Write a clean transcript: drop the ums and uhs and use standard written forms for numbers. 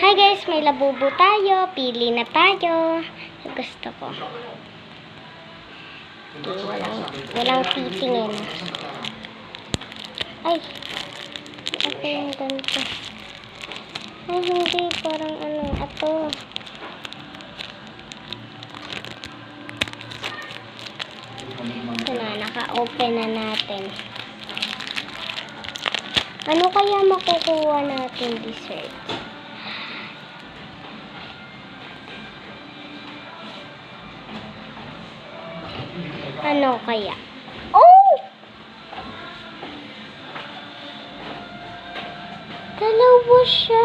Hi guys, may labubo tayo. Pili na tayo. Gusto ko. Okay, walang titingin. Ay, ito yung ganito. Ay, hindi. Parang ano, ito. Ito na, naka-open na natin. Ano kaya makukuha natin dessert? Ano kaya? Oh! Dalawa siya.